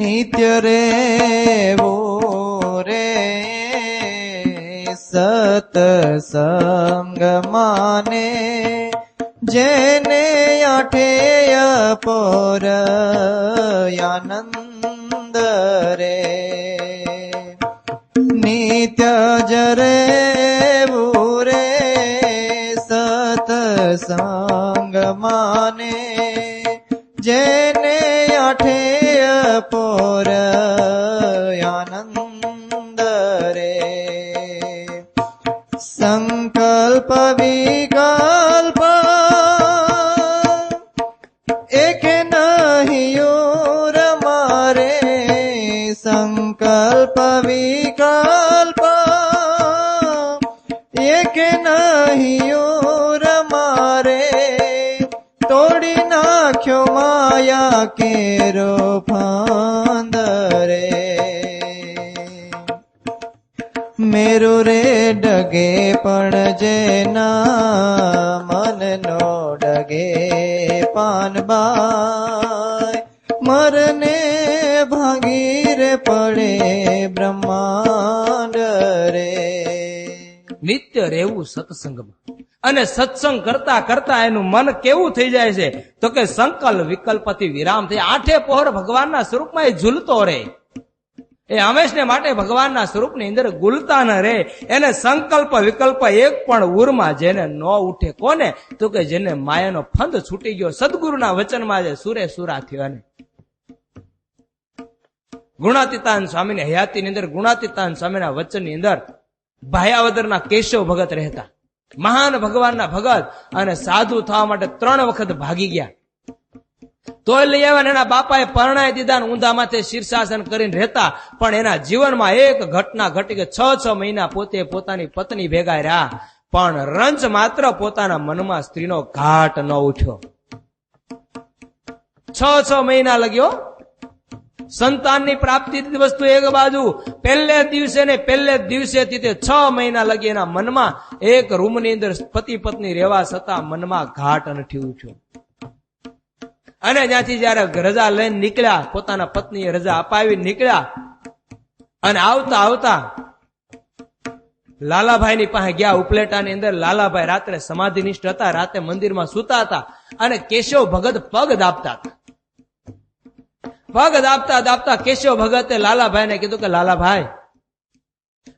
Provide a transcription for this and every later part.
નિત્ય રેવો રે સતસંગ માને જેને અઠેય પોર આનંદ રે નિત્ય જરે રે સતસંગ માને જેને અઠેય પોર આનંદ રે સંકલ્પ વિકલ્પ એક નહીં મારે સંકલ્પ વિકલ્પ એક નહીં મારે તોડી નાખ્યો માયા કેરો ફાંદ રે મેરુ રે ડગે પણ જેના મનનો ડગે પાનબાઈ મરને ભાગી રે પડે બ્રહ્માંડ રે નિત્ય રહેવું સત્સંગમાં અને સત્સંગ કરતા કરતા એનું મન કેવું થઈ જાય છે તો કે સંકલ્પ વિકલ્પથી વિરામ થઈ આઠે પહોર ભગવાનના સ્વરૂપમાં એ ઝૂલતો રહે એ હંમેશને માટે ભગવાનના સ્વરૂપની અંદર ગુલતા ન રહે એને સંકલ્પ વિકલ્પ એક પણ ઉરમાં જેને ન ઉઠે કોને તો કે જેને માયાનો ફંદ છૂટી ગયો સદગુરુના વચનમાં જે સુરે સુરા થયો ને ગુણાતીતાન સ્વામીની હયાતીની અંદર ગુણાતીતાન સ્વામીના વચનની અંદર ભાયાવદરના કેશવ ભગત રહેતા મહાન ભગવાનના ભગત અને સાધુ થવા માટે 3 વખત ભાગી ગયા તોય લઈ આવ્યા એના બાપાએ પરણાઈ દીધા ઊંધા માથે શીર્ષાસન કરીને રહેતા પણ એના જીવનમાં એક ઘટના ઘટી કે 6 મહિના પોતે પોતાની પત્ની ભેગા રહ્યા પણ રંજ માત્ર પોતાના મનમાં સ્ત્રીનો ઘાટ ન ઉઠ્યો 6 મહિના લગ્યો સંતાનની પ્રાપ્તિ વસ્તુ એક બાજુ પહેલે દિવસેથી તે 6 મહિના લગી એના મનમાં એક રૂમની અંદર પતિ પત્ની રહેવા છતાં મનમાં ઘાટ નથી ઉઠ્યો અને ત્યાંથી જયારે રજા લઈને નીકળ્યા પોતાના પત્નીએ રજા અપાવી નીકળ્યા અને આવતા આવતા લાલાભાઈની પાસે ગયા ઉપલેટાની અંદર લાલાભાઈ રાત્રે સમાધિનિષ્ઠ હતા રાતે મંદિરમાં સૂતા હતા અને કેશવ ભગત પગ દાબતા હતા પગ દાબતા દાબતા કેશવ ભગતે લાલાભાઈને કીધું કે લાલાભાઈ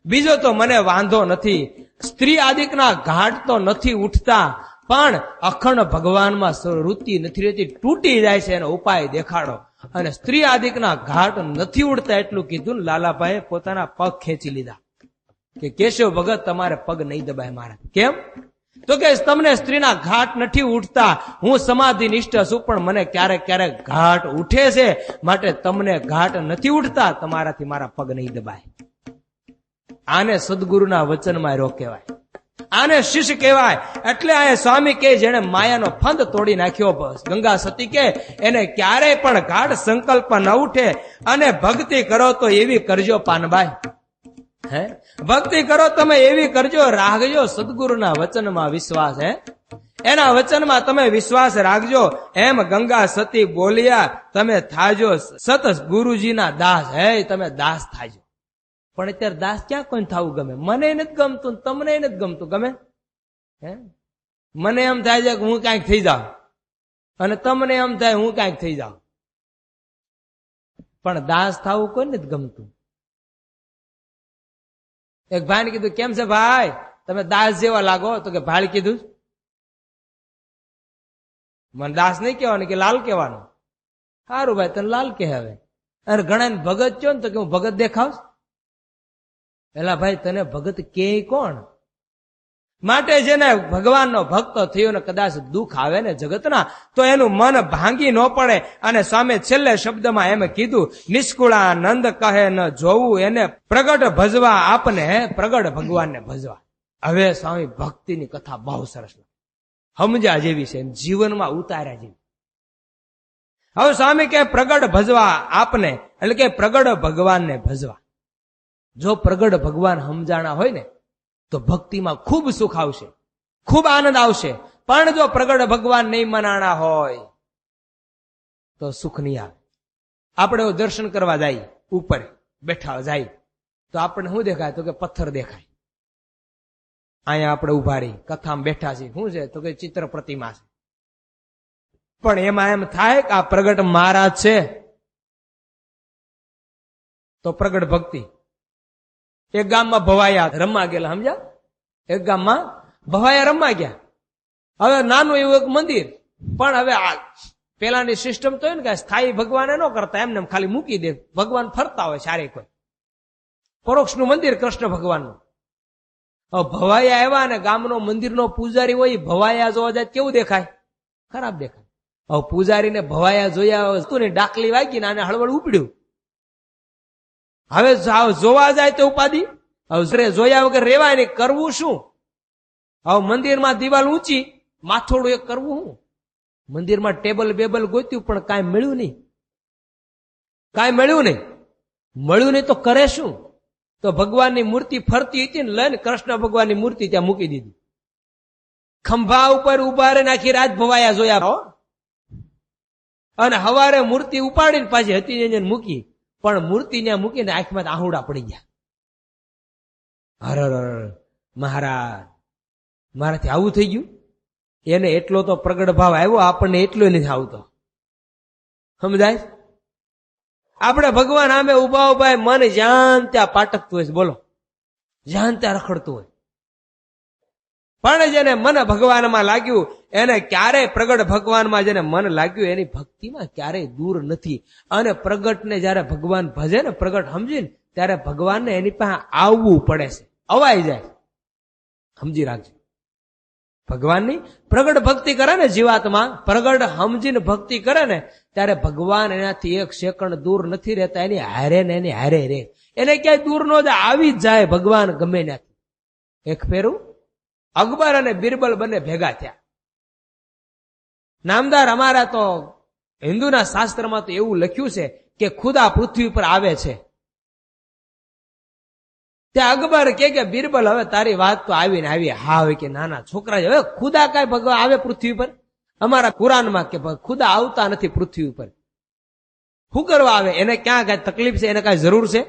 બીજો તો મને વાંધો નથી સ્ત્રી આદિકના ઘાટ તો નથી ઉઠતા પણ અખંડ ભગવાનમાં વૃત્તિ નથી રહેતી તૂટી જાય છે એનો ઉપાય દેખાડો અને સ્ત્રી આદિકના ઘાટ નથી ઉડતા એટલું કીધું ને લાલાભાઈએ પોતાના પગ ખેંચી લીધા કે કેશવ ભગત તમારે પગ નહીં દબાય મારા કેમ તો કે તમને સ્ત્રીના ઘાટ નથી ઉઠતા હું સમાધિ નિષ્ઠ છું પણ મને ક્યારેક ક્યારેક ઘાટ ઉઠે છે માટે તમને ઘાટ નથી ઉઠતા તમારાથી મારા પગ નહીં દબાય આને સદગુરુના વચનમાં રોકેવાય આને શિષ્ય કહેવાય એટલે આ સ્વામી કે જેને માયાનો ફંદ તોડી નાખ્યો ગંગા સતી કે એને ક્યારેય પણ ગાઢ સંકલ્પ ન ઉઠે અને ભક્તિ કરો તો એવી કરજો પાનબાઈ હે ભક્તિ કરો તમે એવી કરજો રાખજો સદગુરુના વચનમાં વિશ્વાસ હે એના વચનમાં તમે વિશ્વાસ રાખજો એમ ગંગા સતી બોલ્યા તમે થાજો સત ગુરુજીના દાસ હે તમે દાસ થાજો પણ અત્યારે દાસ ક્યાં કોઈ થવું ગમે મને નથી ગમતું તમને નથી ગમતું ગમે હે મને એમ થાય છે કે હું ક્યાંક થઈ જાઉં અને તમને એમ થાય હું ક્યાંક થઈ જાઉં પણ દાસ થવું કોઈ નથી ગમતું એક ભાઈને કીધું કેમ છે ભાઈ તમે દાસ જેવા લાગો તો કે ભાઈ કીધું મને દાસ નહીં કહેવાનું કે લાલ કહેવાનું સારું ભાઈ તને લાલ કહે હવે અને ઘણા ભગત છો ને તો કે હું ભગત દેખાવ એલા ભાઈ તને ભગત કે કોણ માટે જેને ભગવાનનો ભક્ત થયો ને કદાચ દુઃખ આવે ને જગતના તો એનું મન ભાંગી ન પડે અને સામે છેલ્લે શબ્દમાં એમ કીધું નિષ્કુળાનંદ કહે ન જોવું એને પ્રગટ ભજવા આપને પ્રગટ ભગવાનને ભજવા હવે સ્વામી ભક્તિની કથા બહુ સરસ સમજ્યા જેવી છે જીવનમાં ઉતાર્યા જેવી હવે સ્વામી કે પ્રગટ ભજવા આપને એટલે કે પ્રગટ ભગવાનને ભજવા જો પ્રગટ ભગવાન સમજાણા હોય ને તો ભક્તિમાં ખૂબ સુખ આવશે ખૂબ આનંદ આવશે પણ જો પ્રગટ ભગવાન નહીં મનાણા હોય તો સુખ નહીં આવે આપણે દર્શન કરવા જાય ઉપર બેઠા જાય તો આપણને શું દેખાય? તો કે પથ્થર દેખાય. અહીંયા આપણે ઉભા રહી કથામાં બેઠા છીએ, શું છે? તો કે ચિત્ર પ્રતિમા છે. પણ એમાં એમ થાય કે આ પ્રગટ મહારાજ છે તો પ્રગટ ભક્તિ. એક ગામમાં ભવાયા રમવા ગયેલા, સમજ્યા? એક ગામમાં ભવાયા રમવા ગયા. હવે નાનું એવું એક મંદિર, પણ હવે આ પેલાની સિસ્ટમ તો હોય ને કે સ્થાયી ભગવાને ન કરતા, એમને ખાલી મૂકી દે. ભગવાન ફરતા હોય સારે કોઈ. પરોક્ષનું મંદિર કૃષ્ણ ભગવાનનું. હવે ભવાયા આવ્યા ને ગામનો મંદિરનો પૂજારી હોય, ભવાયા જોવા જાય કેવું દેખાય? ખરાબ દેખાય. હવે પૂજારીને ભવાયા જોયા હતું ને ડાકલી વાગી ને આને હળવળ ઉપડ્યું. હવે જોવા જાય તો ઉપાધિ. હવે જોયા વગર રેવાય નહીં, કરવું શું? હવે મંદિરમાં દિવાલ ઊંચી, માથોડું એક કરવું શું? મંદિરમાં ટેબલ બેબલ ગોત્યું પણ કાંઈ મળ્યું નહીં. કાંઈ મળ્યું નહીં. મળ્યું નહીં તો કરે શું? તો ભગવાનની મૂર્તિ ફરતી હતી ને લઈને કૃષ્ણ ભગવાનની મૂર્તિ ત્યાં મૂકી દીધી. ખંભા ઉપર ઉભા રહીને આખી રાત ભવાયા જોયા. અને હવારે મૂર્તિ ઉપાડીને પાછી હતી મૂકી, પણ મૂર્તિ ત્યાં મૂકીને આંખમાં આહુડા પડી ગયા. હર મહારાજ, મારાથી આવું થઈ ગયું. એને એટલો તો પ્રગટ ભાવ આવ્યો, આપણને એટલો નથી આવતો. સમજાય? આપણે ભગવાન સામે ઉભા ઉભા મન જ્યાં ત્યાં પાટકતું હોય છે, બોલો, જ્યાં ત્યાં રખડતું હોય. પણ જેને મન ભગવાનમાં લાગ્યું, એને ક્યારેય પ્રગટ ભગવાનમાં જેને મન લાગ્યું એની ભક્તિમાં ક્યારેય દૂર નથી. અને પ્રગટને જયારે ભગવાન ભજે ને, પ્રગટ સમજીને, ત્યારે ભગવાનને એની પાસે આવવું પડે છે, અવાઈ જાય. સમજી રાખજો. ભગવાનની પ્રગટ ભક્તિ કરે ને જીવાત્મા, પ્રગટ સમજીને ભક્તિ કરે ને, ત્યારે ભગવાન એનાથી એક સેકન્ડ દૂર નથી રહેતા. એની હારે ને એની હારે રે. એને ક્યાંય દૂર ન જાય, આવી જ જાય ભગવાન ગમે ત્યાંથી. એક ફેરું અકબર અને બિરબલ બંને ભેગા થયા. નામદાર અમારા તો હિન્દુના શાસ્ત્રમાં તો એવું લખ્યું છે કે ખુદા પૃથ્વી પર આવે છે. ત્યાં અકબર કે બિરબલ હવે તારી વાત તો આવીને આવી. હા હવે કે નાના છોકરા, હવે ખુદા કઈ ભગવાન આવે પૃથ્વી પર? અમારા કુરાનમાં કે ખુદા આવતા નથી પૃથ્વી ઉપર. શું કરવા આવે? એને ક્યાં કઈ તકલીફ છે? એને કઈ જરૂર છે?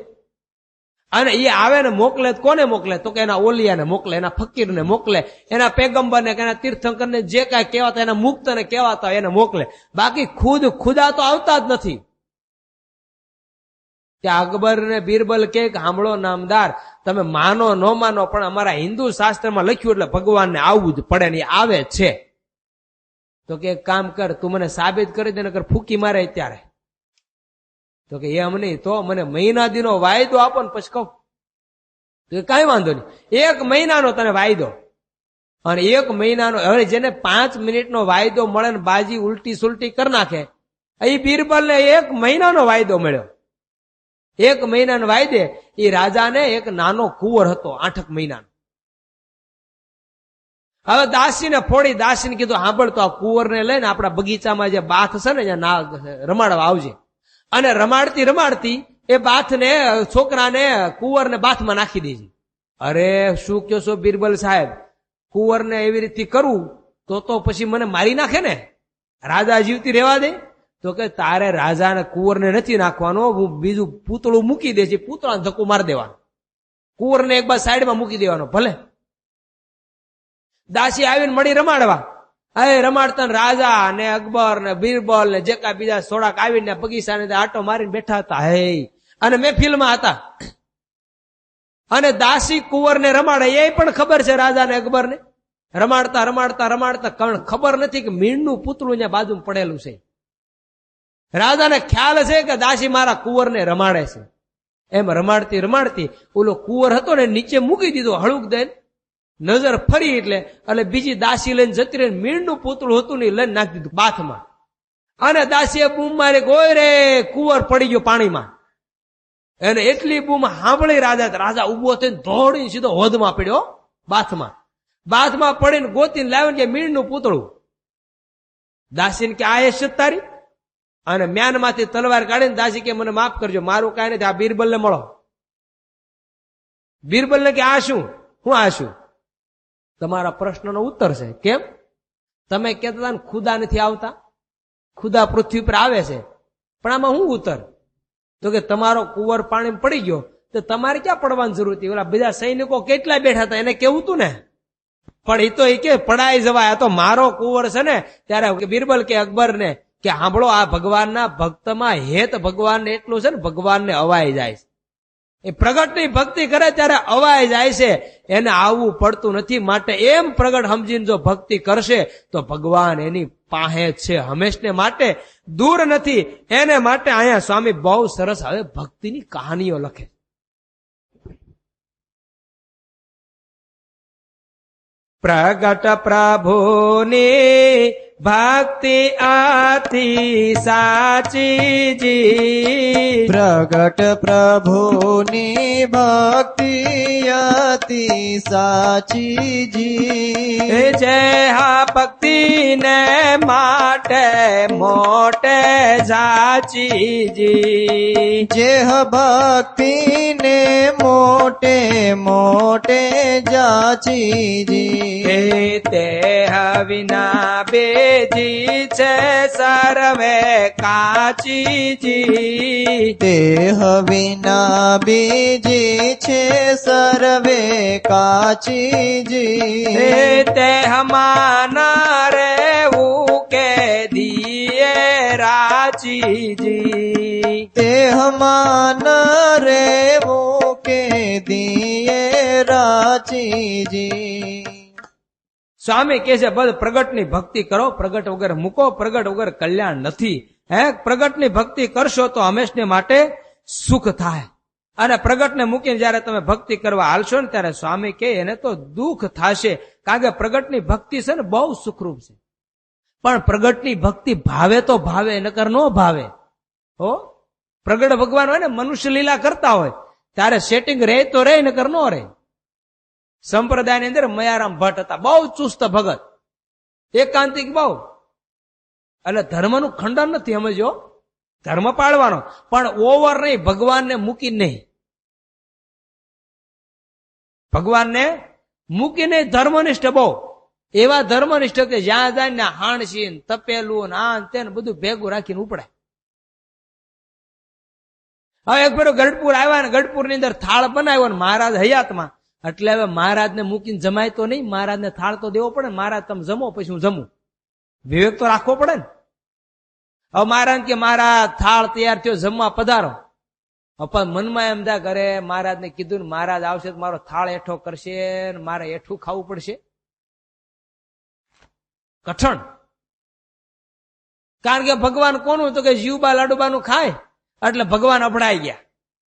અને એ આવે ને મોકલે કોને મોકલે? તો કે એના ઓલિયાને મોકલે, એના ફકીરને મોકલે, એના પેગમ્બરને, એના તીર્થંકરને, જે કાંઈ કહેવાતા એના મુક્તને કહેવાતા એને મોકલે. બાકી ખુદા તો આવતા જ નથી. ત્યાં અકબર ને બિરબલ કે સાંભળો નામદાર, તમે માનો ન માનો, પણ અમારા હિન્દુ શાસ્ત્રમાં લખ્યું એટલે ભગવાનને આવવું જ પડે ને, આવે છે. તો કે કામ કર, તું મને સાબિત કરી દે, નકર ફૂકી મારે ત્યારે. તો કે એમ નહીં, તો મને મહિના દીનો વાયદો આપો ને પછી કહું. તો કઈ વાંધો નહીં, 1 મહિનાનો તને વાયદો. અને 1 મહિનાનો, હવે જેને 5 મિનિટનો વાયદો મળે ને બાજી ઉલટી સુલટી કરી નાખે, એ બિરબલ ને 1 મહિનાનો વાયદો મળ્યો. 1 મહિનાનો વાયદે એ રાજાને એક નાનો કુંવર હતો, 8 મહિનાનો. હવે દાસીને ફોડી, દાસીને કીધું સાંભળ, તો આ કુંવરને લઈને આપણા બગીચામાં જે બાથ છે ને ત્યાં રમાડવા આવજે. અને રમાડતી રમાડતી એ બાથને, છોકરાને, કુંવરને બાથમાં નાખી દેજે. અરે શું કહો છો બિરબલ સાહેબ, કુંવરને એવી રીતે કરવું તો પછી મને મારી નાખે ને, રાજા જીવતી રહેવા દે? તો કે તારે રાજાને કુંવરને નથી નાખવાનો, હું બીજું પૂતળું મૂકી દે છે, પૂતળાને ધક્કો મારી દેવાનો, કુંવરને એક બાદ સાઈડમાં મૂકી દેવાનો, ભલે. દાસી આવીને મળી રમાડવા. હવે રમાડતા રાજા ને અકબર ને બિરબલ ને જે કાંઈ બીજા થોડાક આવીને બગીચાને આટો મારીને બેઠા હતા. હે અને મહેફિલમાં હતા. અને દાસી કુંવરને રમાડે એ પણ ખબર છે રાજાને અકબરને. રમાડતા રમાડતા રમાડતા ખબર નથી કે મીણનું પૂતળું ત્યાં બાજુમાં પડેલું છે. રાજાને ખ્યાલ છે કે દાસી મારા કુંવરને રમાડે છે. એમ રમાડતી રમાડતી ઓલો કુંવર હતો ને નીચે મૂકી દીધો હળુક દઈને. નજર ફરી એટલે બીજી દાસી લઈને જતી રહીને મીણનું પૂતળું હતું ને લઈને નાખી દીધું બાથમાં. અને દાસીએ બૂમ મારી, ગોય રે, કુંવર પડી ગયો પાણીમાં. એને એટલી બૂમ સાંભળી રાજા ઉભો થઈને દોડીને સીધો હોદમાં પડ્યો, બાથમાં. બાથમાં પડીને ગોતીને લાવીને કે મીણનું પૂતળું. દાસીને કે આ છે તારી? અને મ્યાનમાંથી તલવાર કાઢીને દાસી કે મને માફ કરજો, મારું કાંઈ નથી, આ બિરબલને મળો. બિરબલને કે આ શું? હું આ શું? તમારા પ્રશ્નનો ઉત્તર છે. કેમ? તમે કહેતા હતા ને ખુદા નથી આવતા, ખુદા પૃથ્વી પર આવે છે, પણ આમાં હું ઉત્તર? તો કે તમારો કુંવર પાણી પડી ગયો તો તમારે ક્યાં પડવાની જરૂર હતી? ઓલા બીજા સૈનિકો કેટલા બેઠા હતા એને કેવું તું ને, પણ એ તો એ કે પડાઈ જવાય, આ તો મારો કુંવર છે ને. ત્યારે બિરબલ કે અકબર ને કે સાંભળો, આ ભગવાનના ભક્તમાં હેત ભગવાનને એટલું છે ને, ભગવાનને અવાઈ જાય છે. એ પ્રગટની ભક્તિ કરે ત્યારે અવાય જાય છે, એને આવવું પડતું નથી. માટે એમ પ્રગટ સમજીને જો ભક્તિ કરશે તો ભગવાન એની પાસે છે, હંમેશને માટે દૂર નથી. એને માટે અહીંયા સ્વામી બહુ સરસ હવે ભક્તિની કહાનીઓ લખે. પ્રગટ પ્રભુની ભક્તિ અતિ સાચી જી, પ્રગટ પ્રભુની ભક્તિ અતિ સાચી જી, જે હા ભક્તિ ને માટે મોટે સાચી જી, જે ભક્તિ ને મોટે મોટે જાચી જી, તે વિના બેજી છે સર્વે કાચી જી, દેહ વિના બીજી છે સર્વે કાચી જી, તે હમાના રેવું કે દિયે રાચી જી, દેહમાં રેવું કે દિયે રાચી જી. સ્વામી કહે છે બસ પ્રગટની ભક્તિ કરો, પ્રગટ વગર મૂકો, પ્રગટ વગર કલ્યાણ નથી. પ્રગટની ભક્તિ કરશો તો હંમેશને માટે સુખ થાય. અને પ્રગટને મૂકીને જયારે તમે ભક્તિ કરવા હાલશો ને ત્યારે સ્વામી કહે એને તો દુઃખ થશે. કારણ કે પ્રગટની ભક્તિ છે ને બહુ સુખરૂપ છે, પણ પ્રગટની ભક્તિ ભાવે તો ભાવે, નકર ન ભાવે. હો, પ્રગટ ભગવાન હોય ને મનુષ્ય લીલા કરતા હોય ત્યારે સેટિંગ રહે તો રહે, નકર ન રહે. સંપ્રદાયની અંદર મયારામ ભટ્ટ હતા, બહુ ચુસ્ત ભગત, એકાંતિક બહુ. એટલે ધર્મનું ખંડન નથી, સમજો, ધર્મ પાળવાનો, પણ ઓવર નહીં, ભગવાનને મૂકી નહીં. ભગવાનને મૂકી નહીં, ધર્મનિષ્ઠ બહુ. એવા ધર્મનિષ્ઠ કે જ્યાં જાય ને હાણસી તપેલું આ તે બધું ભેગું રાખીને ઉપડે. હવે એક ફેરો ગઢપુર આવ્યા ને ગઢપુર ની અંદર થાળ બનાવ્યો ને મહારાજ હયાતમાં, એટલે હવે મહારાજને મૂકીને જમાય તો નહીં, મહારાજને થાળ તો દેવો પડે ને. મહારાજ તમે જમો પછી હું જમું, વિવેક તો રાખવો પડે ને. હવે મહારાજ કે મારા થાળ તૈયાર થયો, જમવા પધારો. પણ મનમાં એમ દા કરે, મહારાજને કીધું ને મહારાજ આવશે તો મારો થાળ એઠો કરશે ને મારે એઠું ખાવું પડશે. કઠણ. કારણ કે ભગવાન કોનું, તો કે જીવબા લાડુબાનું ખાય, એટલે ભગવાન અભડાઈ ગયા.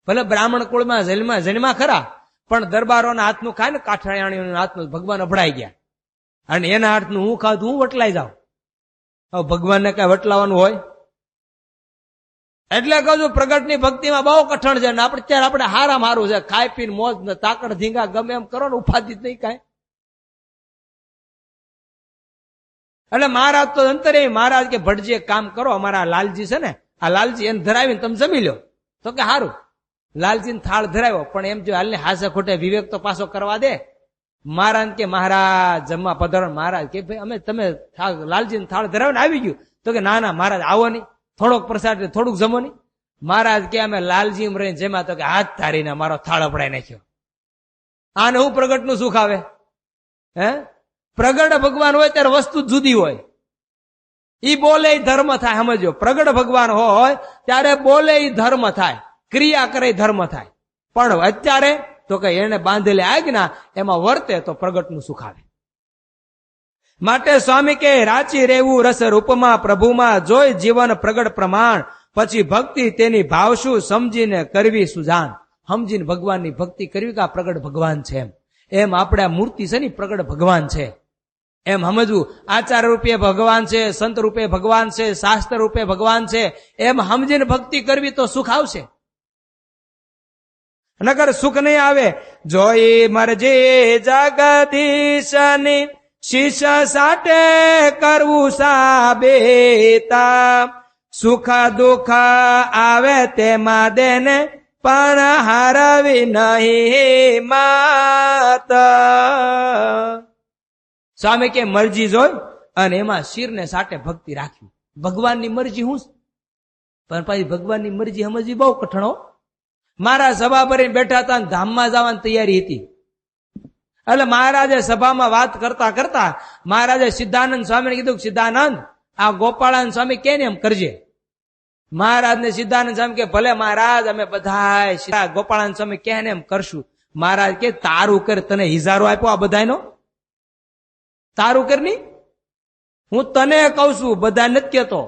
ભલે બ્રાહ્મણ કુળમાં જન્મા ખરા, પણ દરબારોના હાથનું ખાય ને કાઠિયાણીઓના હાથનું, ભગવાન અભડાઈ ગયા. અને એના હાથનું હું ખાધું હું વટલાઈ જાઉં. હવે ભગવાનને કઈ વટલાવાનું હોય? એટલે કહું છું પ્રગટની ભક્તિમાં બહુ કઠણ છે. આપણે હારા મારું છે, ખાઈ પીને મોજ ને તાકડ ધીંગા ગમે એમ કરો ને, ઉપાધિ જ નહીં કાંઈ. એટલે મહારાજ તો અંતરે મહારાજ કે ભટજી એક કામ કરો, અમારા લાલજી છે ને, આ લાલજી એને ધરાવીને તમે જમી લો. તો કે સારું, લાલજીને થાળ ધરાવ્યો, પણ એમ જો હાલને હાસે ખોટે વિવેક તો પાછો કરવા દે. મહારાજ કે મહારાજ જમવા પધારો. મહારાજ કે ભાઈ અમે તમે લાલજીને થાળ ધરાવીને આવી ગયું. તો કે ના ના મહારાજ આવો નહીં, થોડોક પ્રસાદ થોડુંક જમો નહીં. મહારાજ કે અમે લાલજી રહીને જેમાં, તો કે હાથ ધારીને મારો થાળ અપડાઈ નાખ્યો. આને હું પ્રગટનું સુખ આવે? પ્રગટ ભગવાન હોય ત્યારે વસ્તુ જુદી હોય, ઈ બોલે ધર્મ થાય. સમજો, પ્રગટ ભગવાન હોય ત્યારે બોલે ધર્મ થાય, ક્રિયા કરે ધર્મ થાય. પણ અત્યારે તો કે એને બાંધેલી આજ્ઞા એમાં વર્તે તો પ્રગટનું સુખ આવે. માટે સ્વામી કે રાચી રહેવું રસ રૂપમાં પ્રભુમાં, જોઈ જીવન પ્રગટ પ્રમાણ, પછી ભક્તિ તેની ભાવશું સમજીને કરવી સુજાન. સમજીને ભગવાનની ભક્તિ કરવી કે આ પ્રગટ ભગવાન છે. એમ આપણે આ મૂર્તિ છે ને પ્રગટ ભગવાન છે એમ સમજવું. આચાર રૂપે ભગવાન છે, સંત રૂપે ભગવાન છે, શાસ્ત્ર રૂપે ભગવાન છે, એમ સમજીને ભક્તિ કરવી તો સુખ આવશે, નકર સુખ નહીં આવે. જોઈ મરજી જગદીશની શીશ સાટે કરવું સાબેતા, સુખ દુઃખ આવે તેમાં દેને પણ હારવી નહીં માત. સ્વામી કે મરજી જોઈ અને એમાં શિરને સાટે ભક્તિ રાખવી. ભગવાનની મરજી હું પણ પછી ભગવાનની મરજી સમજવી બહુ કઠણ હો. મારા સભા ભરીને બેઠા હતા, ધામમાં જવાની તૈયારી હતી. એટલે મહારાજે સભામાં વાત કરતા કરતા મહારાજે સિદ્ધાનંદ સ્વામીને કીધું, સિદ્ધાનંદ આ ગોપાળાનંદ સ્વામી કે ને એમ કરજે. મહારાજ ને સિદ્ધાનંદ સ્વામી કે ભલે મહારાજ, અમે બધા ગોપાળાનંદ સ્વામી કે ને એમ કરશું. મહારાજ કે તારું કર, તને હિજારો આપ્યો આ બધાનો, તારું કર ની, હું તને કઉ છું, બધા નથી કેતો.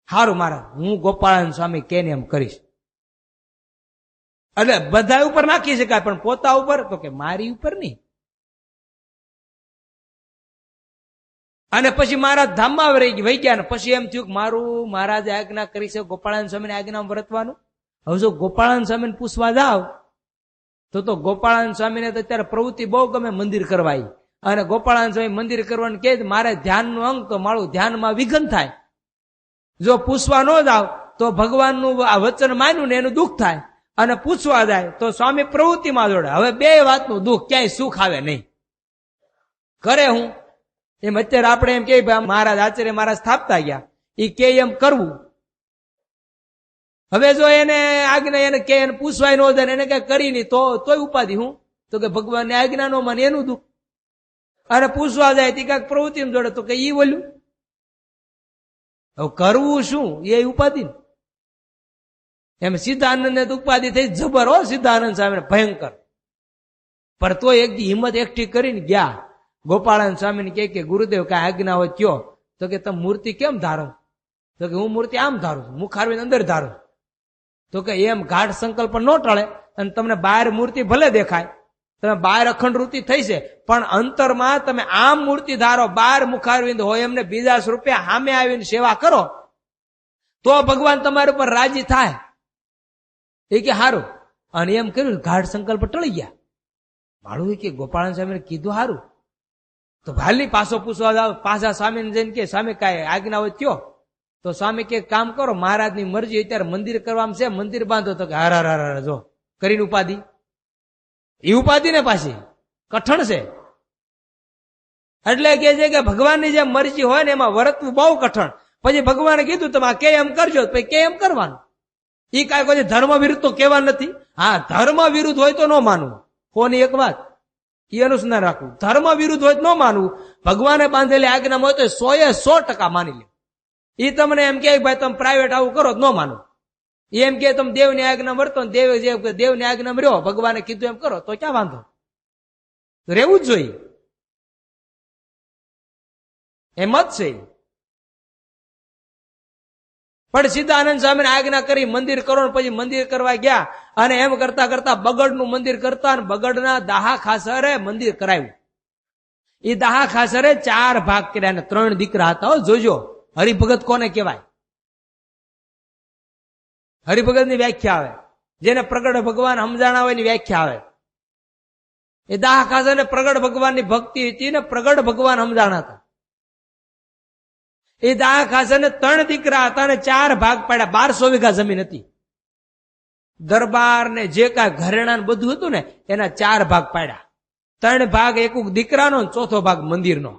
હારું મહારાજ, હું ગોપાળાનંદ સ્વામી કે ને એમ કરીશ. એટલે બધા ઉપર નાખી શકાય, પણ પોતા ઉપર તો કે મારી ઉપર નહીં. અને પછી મહારાજ ધામમાં વહી ગયા. ને પછી એમ થયું કે મારું મહારાજે આજ્ઞા કરી છે ગોપાળાનંદ સ્વામીની આજ્ઞા વર્તવાનું. હવે જો ગોપાળાનંદ સ્વામીને પૂછવા જાવ તો ગોપાળાનંદ સ્વામીને તો અત્યારે પ્રવૃત્તિ બહુ ગમે મંદિર કરવાય. અને ગોપાળાનંદ સ્વામી મંદિર કરવાનું કે મારે ધ્યાનનું અંગ, તો મારું ધ્યાનમાં વિઘન થાય. જો પૂછવા ન જાવ તો ભગવાનનું આ વચન માન્યું ને એનું દુઃખ થાય, અને પૂછવા જાય તો સ્વામી પ્રવૃત્તિમાં જોડે. હવે બે વાતનું દુઃખ, ક્યાંય સુખ આવે નહીં. કરે હું એમ અત્યારે આપણે એમ કે મહારાજ આચાર્ય મહારાજ સ્થાપતા ગયા, એ કે એમ કરવું. હવે જો એને આજ્ઞા એને કે એને પૂછવાય ન જાય, એને કઈ કરી નહીં તોય ઉપાધિ. હું તો કે ભગવાનની આજ્ઞા નો માને એનું દુઃખ. અને પૂછવા જાય તે કઈક પ્રવૃત્તિ જોડે તો કે ઈ બોલ્યું. હવે કરવું શું એ ઉપાધિ. એમ સિદ્ધાનંદ ને ઉપાધિ થઈ જબર હો, સિદ્ધાનંદ સ્વામી ભયંકર. પણ તો એક દી હિંમત એકઠી કરીને ગયા ગોપાળાનંદ સ્વામીને કે ગુરુદેવ કઈ આજ્ઞા હોય કયો. તો કે તમે મૂર્તિ કેમ ધારો? તો કે હું મૂર્તિ આમ ધારું છું, મુખારવીને અંદર ધારું. તો કે એમ ગાઢ સંકલ્પ ન ટળે, અને તમને બહાર મૂર્તિ ભલે દેખાય, તમે બહાર અખંડ વૃત્તિ થઈ છે, પણ અંતરમાં તમે આમ મૂર્તિ ધારો, બહાર મુખારવિંદ હોય એમને બીજા સ્વરૂપે સામે આવીને સેવા કરો તો ભગવાન તમારા ઉપર રાજી થાય. એ કે હારું. અને એમ કર્યું, ગાઢ સંકલ્પ ટળી ગયા. મારું કે ગોપાળાનંદ સ્વામીને કીધું હારું. તો ભાલી પાછો પૂછવા જાવ, પાછા સ્વામીને જઈને કે સ્વામી કાંઈ આજ્ઞા હોય કયો. તો સ્વામી કે કામ કરો, મહારાજની મરજી, અત્યારે મંદિર કરવામાં છે, મંદિર બાંધો. તો કે હાર જો કરીને ઉપાધિ, એ ઉપાધિ ને પાછી કઠણ છે. એટલે કે છે કે ભગવાનની જે મરજી હોય ને એમાં વર્તવું બહુ કઠણ. પછી ભગવાને કીધું તમે કે એમ કરજો, પછી કે એમ કરવાનું. એ કાંઈ કોઈ ધર્મ વિરુદ્ધ તો કહેવા નથી. હા, ધર્મ વિરુદ્ધ હોય તો ન માનવું. કોની એક વાત એ અનુસંધાન રાખવું. ધર્મ વિરુદ્ધ હોય તો ન માનવું. ભગવાને બાંધેલી આજ્ઞા હોય તો 100% માની લે. એ તમને એમ કે ભાઈ તમે પ્રાઇવેટ આવું કરો તો ન માનવું. એમ કે તમે દેવની આજ્ઞા વર્તો, દેવની આજ્ઞા રહ્યો, ભગવાને કીધું એમ કરો તો ક્યાં વાંધો, રહેવું જ જોઈએ. એમ જ છે. પણ સિદ્ધાનંદ સ્વામીને આજ્ઞા કરી મંદિર કરો, પછી મંદિર કરવા ગયા. અને એમ કરતા કરતા બગડનું મંદિર કરતા, અને બગડના દાહા ખાસરે મંદિર કરાવ્યું. એ દાહા ખાસરે 4 ભાગ કર્યા, અને 3 દીકરા હતા. જોજો હરિભગત કોને કહેવાય. હરિભગત ની વ્યાખ્યા આવે, જેને પ્રગટ ભગવાન સમજાણા હોય એની વ્યાખ્યા આવે. એ દાહ ખાસરે પ્રગટ ભગવાનની ભક્તિ હતી ને પ્રગટ ભગવાન સમજાણા હતા. એ દાહ ખાસરે 3 દીકરા હતા ને 4 ભાગ પાડ્યા. 1200 વીઘા જમીન હતી. દરબાર ને જે કાંઈ ઘરેણા બધું હતું ને એના 4 ભાગ પાડ્યા. 3 ભાગ એક દીકરાનો, 4થો ભાગ મંદિરનો.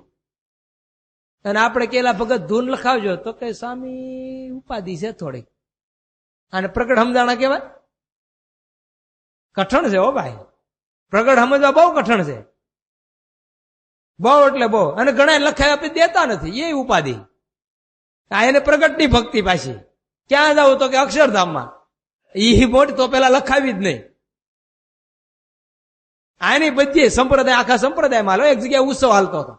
અને આપણે કેલા ભગત ધૂન લખાવજો તો કે સ્વામી ઉપાધિ છે થોડી. અને પ્રગટ સમજાણા કેવાય. કઠણ છે હો ભાઈ, પ્રગટ સમજવા બહુ કઠણ છે, બહુ એટલે બહુ. અને ઘણા લખાય આપી દેતા નથી, એ ઉપાધિ. એને પ્રગટની ભક્તિ પાછી. ક્યાં જાવ તો કે અક્ષરધામમાં. એ મોટી તો પેલા લખાવી જ નહીં. આની બધી સંપ્રદાય, આખા સંપ્રદાયમાં એક જગ્યાએ ઉત્સવ હાલતો હતો.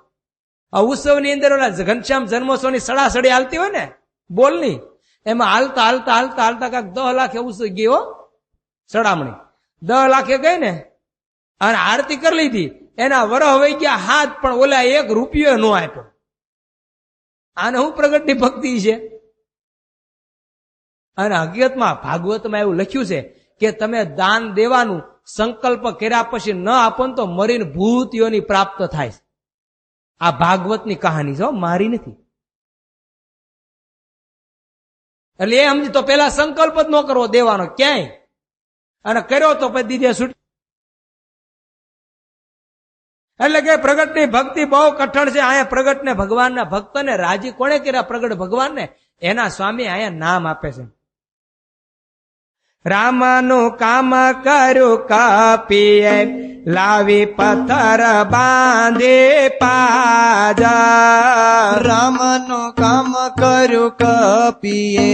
આ ઉત્સવની અંદર ઓલા ઘનશ્યામ જન્મોત્સવની સડાસડી હાલતી હોય ને બોલની, એમાં હાલતા હાલતા હાલતા હાલતા કાંક 10 લાખે ઉત્સવ ગયો સડામણી. 10 લાખે ગઈ ને અને આરતી કરી લીધી. એના વરહ વહી ગયા હાથ, પણ ઓલા 1 રૂપિયો ન આપ્યો. આને હું પ્રગટની ભક્તિ છે. અને હકીકતમાં ભાગવતમાં એવું લખ્યું છે કે તમે દાન દેવાનું સંકલ્પ કર્યા પછી ન આપો તો મરીને ભૂત યોની પ્રાપ્ત થાય. આ ભાગવતની કહાની છે, મારી નથી. એટલે એ સમજી તો પેલા સંકલ્પ જ ન કરવો દેવાનો ક્યાંય, અને કર્યો તો પછી દીધે છૂટ. એટલે કે પ્રગટની ભક્તિ બહુ કઠણ છે. અહીંયા પ્રગટને ભગવાનના ભક્તને રાજી કોણે કર્યા? પ્રગટ ભગવાનને. એના સ્વામી અહીંયા નામ આપે છે. રામનું કામ કર્યું કપીએ, લાવી પથ્થર બાંધી પાજા. રામનું કામ કર્યું કપીએ,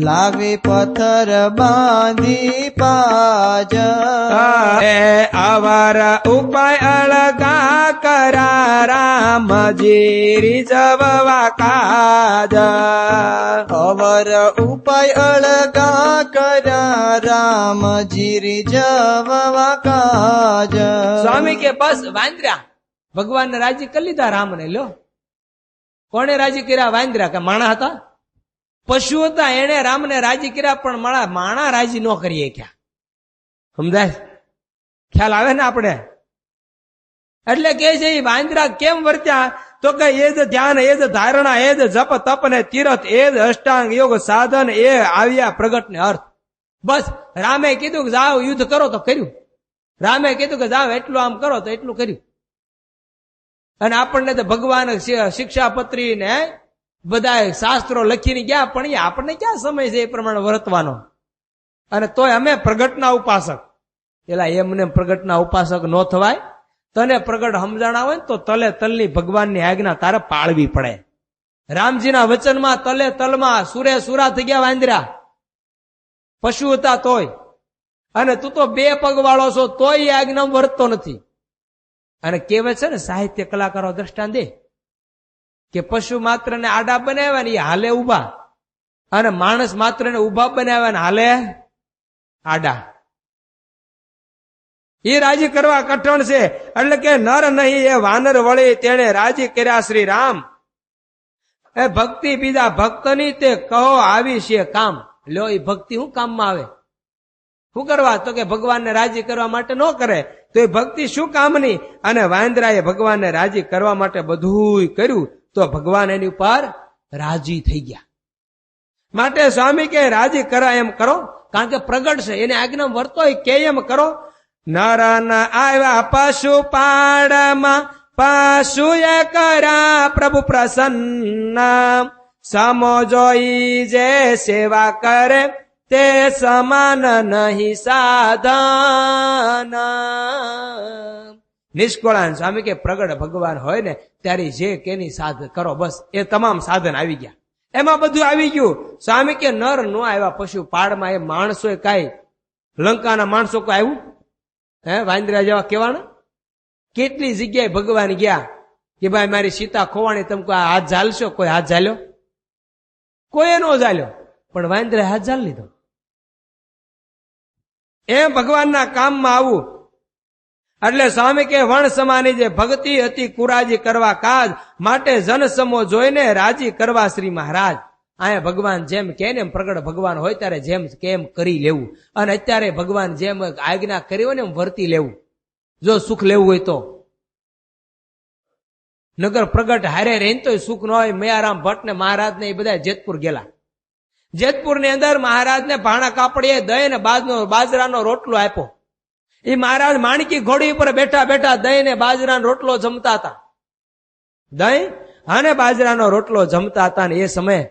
લાવી પથ્થર બાંધી પાજ. એ અવર ઉપાય અળગા કરા, રામજી રીઝવવા કાજ. અવર ઉપાય અળગા કર્યા, રામજી રીઝવવા કાજ. સ્વામી કે બસ વાંદરા ભગવાનને રાજી કરી લીધા. રામને લો, કોને રાજી કર્યા? વાંદરા. કે માણા હતા? પશુ હતા, એને રામને રાજી કર્યા, પણ માણા રાજી ન કરીએ ક્યાં? સમજાય? ખ્યાલ આવે ને આપણે? એટલે કે છે એ વાંદરા કેમ વર્ત્યા? તો કે એ જ ધ્યાન, એ જ ધારણા, એ જ જપ તપ ને તીરથ, એ જ અષ્ટાંગ યોગ સાધન, એ આવ્યા પ્રગટ ને અર્થ. બસ રામે કીધું કે જાઓ યુદ્ધ કરો તો કર્યું. રામે કીધું કે જાઓ એટલું આમ કરો તો એટલું કર્યું. અને આપણને તો ભગવાન શિક્ષાપત્રી ને બધા શાસ્ત્રો લખીને ગયા, પણ એ આપણને ક્યાં સમય છે એ પ્રમાણે વર્તવાનો? અને તોય અમે પ્રગટના ઉપાસક. એલા એમને પ્રગટના ઉપાસક નો થવાય. તને પ્રગટ સમજાણા હોય ને તો તલે તલની ભગવાનની આજ્ઞા તારે પાળવી પડે. રામજીના વચનમાં તલે તલમાં સુરે સુરા થઈ ગયા વાંદરા. પશુ હતા તોય. અને તું તો 2 પગ વાળો છો તોય આજ્ઞા વર્તતો નથી. અને કહેવાય છે ને સાહિત્ય કલાકારો દ્રષ્ટાંત દે કે પશુ માત્ર ને આડા બનાવ્યા ને એ હાલે ઉભા, અને માણસ માત્ર ને ઉભા બનાવ્યા ને હાલે આડા. એ રાજી કરવા કઠણ છે. એટલે કે નર નહીં એ વાનર વળી તેને રાજી કર્યા શ્રી રામ. એ ભક્તિ બીજા ભક્તની તે કહો આવી છે કામ. લ્યો એ ભક્તિ શું કામમાં આવે? શું કરવા? તો કે ભગવાનને રાજી કરવા માટે ન કરે તો એ ભક્તિ શું કામની? અને વાંદરાએ ભગવાનને રાજી કરવા માટે બધું કર્યું તો ભગવાન એની ઉપર રાજી થઈ ગયા. માટે સ્વામી કે રાજી કરા એમ કરો, કારણ કે પ્રગટ છે, એને આજ્ઞા વર્તો કે એમ કરો. નરન આવ્યા પશુ પાડમાં, પશુએ કર્યા પ્રભુ પ્રસન્ન. સમો જોઈ જે સેવા કરે તે સમાન નહીં સાધન. નિષ્કળાન સ્વામી કે પ્રગટ ભગવાન હોય ને ત્યારે જે કેની સાધન કરો, બસ એ તમામ સાધન આવી ગયા. એમાં બધું આવી ગયું. સ્વામી કે નર નો આવ્યા પશુ પાડમાં. એ માણસો કાંઈ લંકાના માણસો કોઈ આવ્યું? વાંદરા જેવા કેવાના? કેટલી જગ્યાએ ભગવાન ગયા કે ભાઈ મારી સીતા ખોવાણી, તમે કોઈ હાથ ઝાલશો? કોઈ હાથ ઝાલ્યો? કોઈ નો ઝાલ્યો. પણ વાંદરા હાથ ઝાલ લીધો. એમ ભગવાનના કામમાં આવું. એટલે સ્વામી કે વણ સમાની જે ભક્તિ હતી કુરાજી કરવા કાજ, માટે જનસમો જોઈને રાજી કરવા શ્રી મહારાજ. અહીંયા ભગવાન જેમ કે ને એમ પ્રગટ ભગવાન હોય ત્યારે જેમ કેમ કરી લેવું. અને અત્યારે ભગવાન જેમ આજ્ઞા કરી હોય ને એમ વર્તી લેવું. જો સુખ લેવું હોય તો. નગર પ્રગટ હારે રહીને તો સુખ ન હોય. મયારામ ભટ્ટ ને મહારાજ ને એ બધા જેતપુર ગયેલા. જેતપુર ની અંદર મહારાજ ને ભાણા કાપડીએ દહીં ને બાજરાનો રોટલો આપ્યો. એ મહારાજ માણકી ઘોડી ઉપર બેઠા બેઠા દહીં ને બાજરાનો રોટલો જમતા હતા. દહીં અને બાજરાનો રોટલો જમતા હતા. ને એ સમયે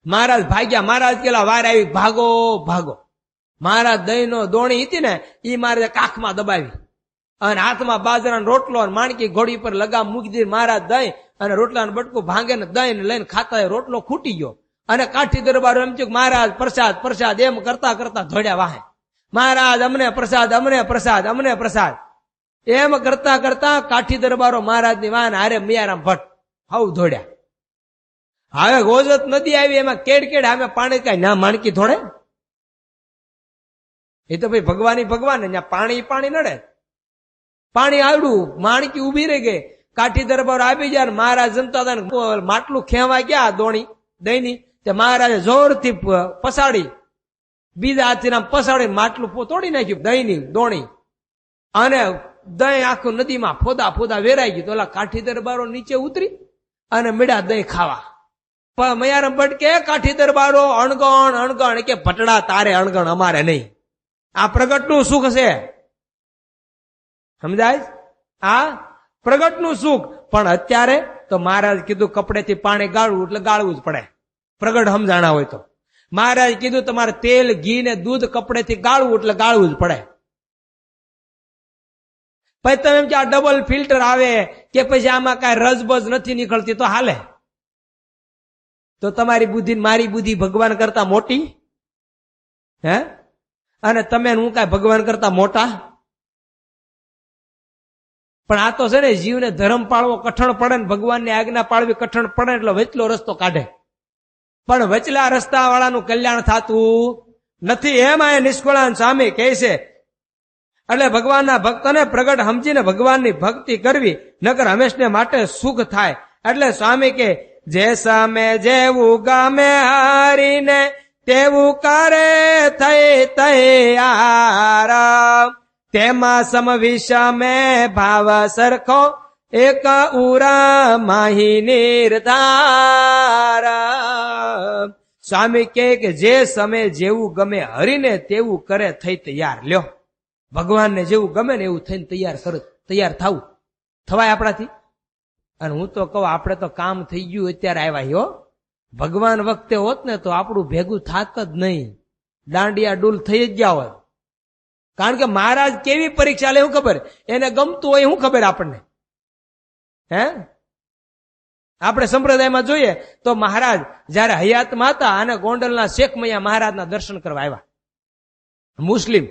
મહારાજ ભાગ્યા. મહારાજ કેલા વાર આવી, ભાગો ભાગો. મહારાજ દહીં નો દોણી હતી ને એ મહારાજે કાખમાં દબાવી અને હાથમાં બાજરાનો રોટલો અને માણકી ઘોડી પર લગામ મૂકી દીધી. મહારાજ દહીં અને રોટલાનું બટકું ભાંગે ને દહીં લઈને ખાતા રોટલો ખૂટી ગયો. અને કાઠી દરબારો એમ થયું મહારાજ પ્રસાદ પ્રસાદ એમ કરતા કરતા ધોડ્યા વાહે. મહારાજ અમને પ્રસાદ, અમને પ્રસાદ, અમને પ્રસાદ એમ કરતા કરતા કાઠી દરબારો મહારાજની વાહન હારે મયારામ ભટ્ટ હાવ ધોડ્યા. હવે ગોજત નદી આવી, એમાં કેડ કેડ સામે પાણી કઈ ના માણકી થોડે? એ તો ભાઈ ભગવાન ભગવાન ને પાણી પાણી નડે. પાણી આવડું, માણકી ઉભી રહી ગઈ. કાઠી દરબાર આવી ગયા. મહારાજ જમતા હતા, માટલું ખેવા ગયા દોણી દહીંની. તે મહારાજે જોરથી પસાડી, બીજા હાથથી આમ પસાડી માટલું તોડી નાખ્યું દહીંની દોણી. અને દહીં આખું નદીમાં ફોદા ફોદા વેરાઈ ગયું. તો ઓલા કાઠી દરબારો નીચે ઉતરી અને મીડા દહીં ખાવા. પણ મયારામ ભટ્ટ કે કાઠી દરબારો અણગણ અણગણ, કે ભટડા તારે અણગણ, અમારે નહીં. આ પ્રગટનું સુખ છે, સમજાય? આ પ્રગટનું સુખ. પણ અત્યારે તો મહારાજ કીધું કપડેથી પાણી ગાળવું એટલે ગાળવું જ પડે. પ્રગટ સમજાણા હોય તો. મહારાજ કીધું તમારે તેલ ઘી ને દૂધ કપડેથી ગાળવું એટલે ગાળવું જ પડે. પછી તમે એમ કે આ ડબલ ફિલ્ટર આવે કે પછી આમાં કઈ રસબસ નથી નીકળતી તો હાલે. તો તમારી બુદ્ધિ મારી બુદ્ધિ ભગવાન કરતા મોટી હે? અને તમે હું કઈ ભગવાન કરતા મોટા? પણ આ તો છે ને જીવને ધર્મ પાળવો કઠણ પડે ને ભગવાનની આજ્ઞા પાળવી કઠણ પડે એટલે વચલો રસ્તો કાઢે. પણ વચલા રસ્તા વાળાનું કલ્યાણ થતું નથી એમ આ નિષ્કુળાન સ્વામી કહે છે. એટલે ભગવાનના ભક્તોને પ્રગટ સમજીને ભગવાનની ભક્તિ કરવી નકર હંમેશને માટે સુખ થાય. એટલે સ્વામી કે જે સામે જેવું ગમે હારીને તેવું કરે થઈ તૈયાર તેમાં સમવિષમે ભાવ સરખો એક ઉરા માહી નિર્ધાર. સ્વામી કે જે સમય જેવું ગમે હરીને તેવું કરે થઈ તૈયાર. લ્યો ભગવાનને જેવું ગમે ને એવું થઈને તૈયાર થવું થવાય આપણાથી? અને હું તો કહું આપણે તો કામ થઈ ગયું અત્યારે આવ્યા હો. ભગવાન વખતે હોત ને તો આપણું ભેગું થાત જ નહીં, દાંડિયા ડૂલ થઈ જ ગયા હોય. કારણ કે મહારાજ કેવી પરીક્ષા લે શું ખબર, એને ગમતું હોય શું ખબર આપણને હે? આપણે સંપ્રદાયમાં જોઈએ તો મહારાજ જયારે હયાતમાં હતા અને ગોંડલના શેખ મૈયા મહારાજના દર્શન કરવા આવ્યા. મુસ્લિમ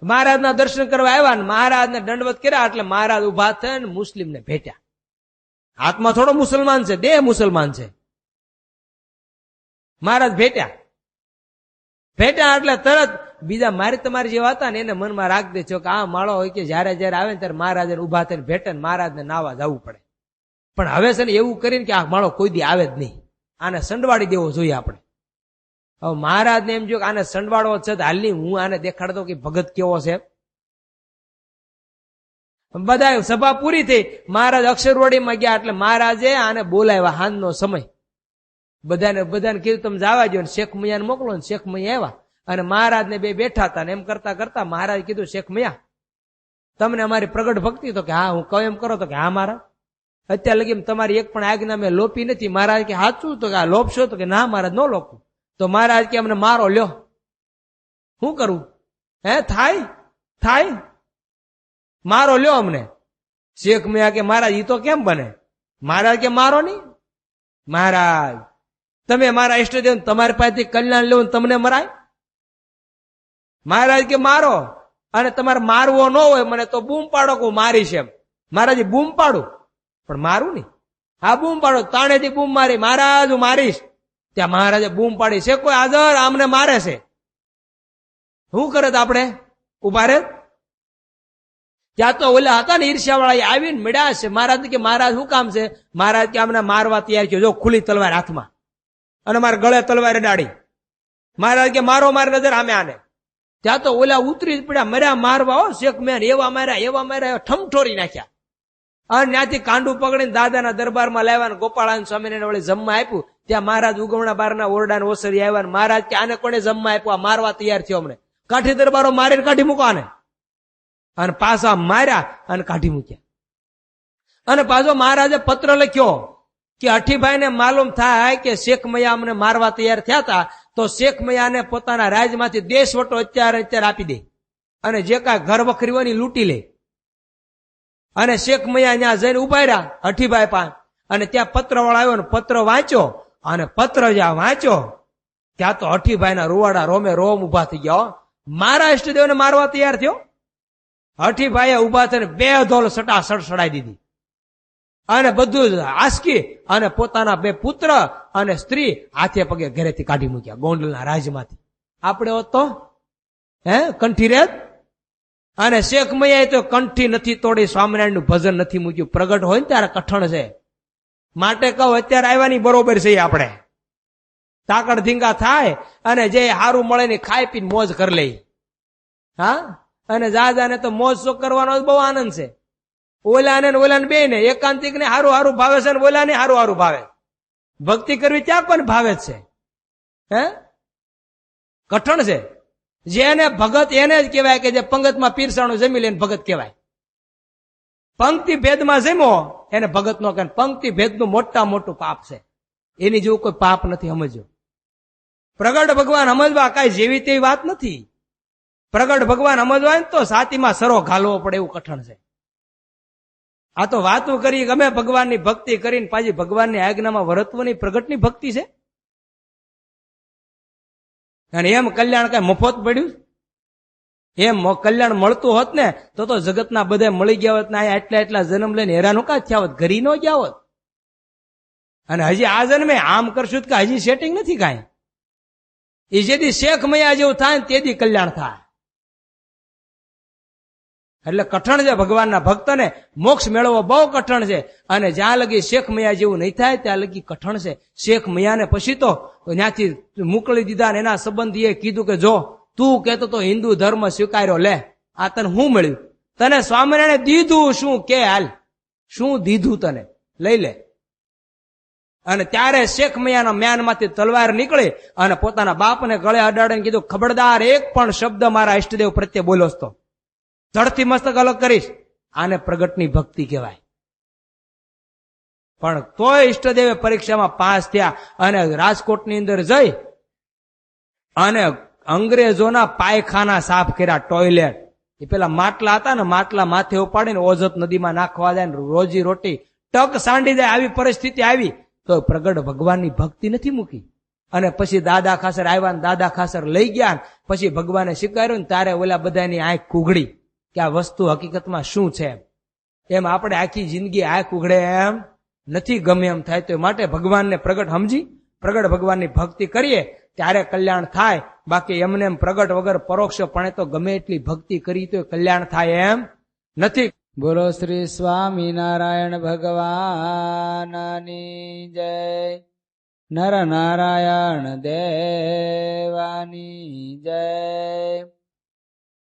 મહારાજના દર્શન કરવા આવ્યા ને મહારાજને દંડવત કર્યા એટલે મહારાજ ઉભા થઈને મુસ્લિમને ભેટ્યા. હાથમાં થોડો મુસલમાન છે, દેહ મુસલમાન છે. મહારાજ ભેટ્યા એટલે તરત બીજા મારી તમારી જેવા હતા ને એને મનમાં રાખ દે છો કે આ માળો હોય કે જયારે જયારે આવે ને ત્યારે મહારાજને ઉભા થઈને ભેટે ને મહારાજને નાવા જવું પડે. પણ હવે છે ને એવું કરીને કે આ માળો કોઈ દી આવે જ નહીં, આને સંડવાડી દેવો જોઈએ આપણે. હવે મહારાજને એમ જો કે આને સંડવાડવો છે હાલની હું આને દેખાડતો કે ભગત કેવો છે. બધા સભા પૂરી થઈ, મહારાજ અક્ષરવાડીમાં ગયા એટલે મહારાજે આને બોલાવ્યા. હાંજનો સમય બધાને કીધું તમે જવા દો ને શેખ મૈયાને મોકલો ને શેખ મૈયા આવ્યા અને મહારાજને બે બેઠા હતા ને એમ કરતા કરતા મહારાજ કીધું શેખ મૈયા તમને અમારી પ્રગટ ભક્તિ? તો કે હા હું કહું એમ કરો. તો કે હા મહારાજ અત્યાર લગી તમારી એક પણ આજ્ઞા મેં લોપી નથી. મહારાજ કે સાચું? તો કે આ લોપશો? તો કે ના મહારાજ ન લોપું. તો મહારાજ કે અમને મારો લ્યો, શું કરવું હે? થાય મારો લ્યો અમને. શેખ મૈયા કે મહારાજ ઈ તો કેમ બને? મહારાજ કે મારો નહીં. મહારાજ તમે મારા ઈષ્ટદેવ તમારી પાસેથી કલ્યાણ લેવું તમને મરાય? મહારાજ કે મારો, અને તમારે મારવો ન હોય મને તો બૂમ પાડો કે હું મારીશ એમ. મહારાજ બૂમ પાડું પણ મારું નહીં. હા બૂમ પાડો. તાણેથી બૂમ મારી મહારાજ હું મારીશ. ત્યાં મહારાજે બૂમ પાડી છે કોઈ હાજર આમને મારે છે. શું કરે આપણે ઉભા રે? ત્યાં તો ઓલા હતા ને ઈર્ષ્યા વાળા આવીને મળ્યા છે. મહારાજ કે મહારાજ શું કામ છે? મહારાજ કે અમને મારવા તૈયાર થયો, જો ખુલ્લી તલવાર હાથમાં અને મારા ગળે તલવારે ડાળી. મહારાજ કે મારો મારી નજર આમે આને. ત્યાં તો ઓલા ઉતરી જ પડ્યા, મર્યા મારવા હો શેખ મેન, એવા માર્યા ઠમઠોરી નાખ્યા. અને ત્યાંથી કાંડું પકડીને દાદાના દરબારમાં લાવ્યા, ગોપાળાન સ્વામીને વળી જમવા આપ્યું. ત્યાં મહારાજ ઉગમણા બારના ઓરડાને ઓસરી આવ્યા. મહારાજ કે આને કોને જમવા આપ્યું? મારવા તૈયાર થયો અમને. કાઠી દરબારો મારીને કાઢી મૂકો આને. અને પાછા માર્યા અને કાઢી મૂક્યા. અને પાછો મહારાજે પત્ર લખ્યો કે અઠીભાઈ ને માલુમ થાય કે શેખ મૈયા અમને મારવા તૈયાર થયા હતા તો શેખ મૈયાને પોતાના રાજમાંથી દેશવટો અત્યારે આપી દે અને જે કાંઈ ઘર વખરી હોય ને લૂંટી લે. અને શેખ મૈયા ત્યાં જઈને ઉભા રહ્યા અઠીભાઈ પાસે, અને ત્યાં પત્ર વાળો આવ્યો ને પત્ર વાંચ્યો. અને પત્ર જ્યાં વાંચ્યો ત્યાં તો અઠીભાઈના રૂવાડા રોમે રોમ ઉભા થઈ ગયા. મારા ઈષ્ટદેવને મારવા તૈયાર થયો. અઠીભાઈએ ઉભા થઈને બે ધોલ સટા સડસડાઈ દીધી અને બધું જ આસકી અને પોતાના બે પુત્ર અને સ્ત્રી હાથે પગે ઘરેથી કાઢી મૂક્યા ગોંડલના રાજમાંથી. આપણે હોત તો કંઠી રેત. અને શેખ મૈયાએ તો કંઠી નથી તોડી, સ્વામિનારાયણનું ભજન નથી મૂક્યું. પ્રગટ હોય ને ત્યારે કઠણ છે. માટે કહું અત્યારે આવ્યાની બરોબર છે. આપણે તાકડ ધીંગા થાય અને જે હારું મળે ને ખાઈ પીને મોજ કરી લે. હા, અને જાને તો મોજ શોખ કરવાનો બહુ આનંદ છે. ઓલાને બે ને એકાંતિક ને હારું ભાવે છે, ઓલાને હારું ભાવે. ભક્તિ કરવી ત્યાં કોને ભાવે છે? કઠણ છે. જેને ભગત એને જ કહેવાય કે જે પંગતમાં પીરસાણું જમી લઈને ભગત કહેવાય. પંક્તિ ભેદમાં જમ્યો એને ભગત નો કહે. પંક્તિ ભેદનું મોટા મોટું પાપ છે. એની જેવું કોઈ પાપ નથી. સમજો, પ્રગટ ભગવાન સમજવા કાંઈ જેવી તેવી વાત નથી. પ્રગટ ભગવાન સમજવા હોય ને તો સાતીમાં સરો ઘાલવો પડે એવું કઠણ છે. આ તો વાતું કરી ગમે ભગવાનની ભક્તિ કરીને પાછી ભગવાનની આજ્ઞામાં વર્તવાની પ્રગટની ભક્તિ છે. અને એમ કલ્યાણ કઈ મફત પડ્યું? એમ કલ્યાણ મળતું હોત ને તો જગતના બધા મળી ગયા હોત ને અહીંયા એટલા જન્મ લઈને હેરાન કા થયા હોત, ઘરી ન ગયા હોત. અને હજી આ જન્મે આમ કરશું કે હજી સેટિંગ નથી કાંઈ. એ જેથી શેખ મૈયા જેવું થાય ને તેથી કલ્યાણ થાય. એટલે કઠણ છે ભગવાનના ભક્તને મોક્ષ મેળવવો બહુ કઠણ છે. અને જ્યાં લગી શેખ મૈયા જેવું નહીં થાય ત્યાં લગી કઠણ છે. શેખ મૈયાને પછી તો ત્યાંથી મોકલી દીધા ને એના સંબંધીએ કીધું કે જો તું કહેતો તો હિન્દુ ધર્મ સ્વીકાર્યો, લે આ તને શું મળ્યું? તને સ્વામિનારાયણે દીધું શું? કે હાલ શું દીધું તને, લઈ લે. અને ત્યારે શેખ મૈયાના મ્યાનમાંથી તલવાર નીકળી અને પોતાના બાપને ગળે અડાડીને કીધું, ખબરદાર એક પણ શબ્દ મારા ઇષ્ટદેવ પ્રત્યે બોલો તો ધડથી મસ્તક અલગ કરીશ. આને પ્રગટની ભક્તિ કહેવાય. પણ તોય ઇષ્ટદેવે પરીક્ષામાં પાસ થયા અને રાજકોટની અંદર જઈ અને અંગ્રેજોના પાયખાના સાફ કર્યા, ટોયલેટ. એ પેલા માટલા હતા ને, માટલા માથે ઉપાડીને ઓજત નદીમાં નાખવા જાય ને રોજી રોટી ટક સાંડી જાય, આવી પરિસ્થિતિ આવી તો પ્રગટ ભગવાનની ભક્તિ નથી મૂકી. અને પછી દાદા ખાસર આવ્યા ને દાદા ખાસર લઈ ગયા. પછી ભગવાને શીખવાડ્યું ને ત્યારે ઓલા બધાની આંખ કુગડી કે આ વસ્તુ હકીકતમાં શું છે. એમ આપણે આખી જિંદગી આંખ ઉઘડે એમ નથી, ગમે એમ થાય. તો માટે ભગવાનને પ્રગટ સમજી પ્રગટ ભગવાનની ભક્તિ કરીએ ત્યારે કલ્યાણ થાય. બાકી એમને એમ પ્રગટ વગર પરોક્ષપણે તો ગમે એટલી ભક્તિ કરી તો કલ્યાણ થાય એમ નથી. બોલો શ્રી સ્વામિનારાયણ ભગવાનની જય. નર નારાયણ દેવાની જય.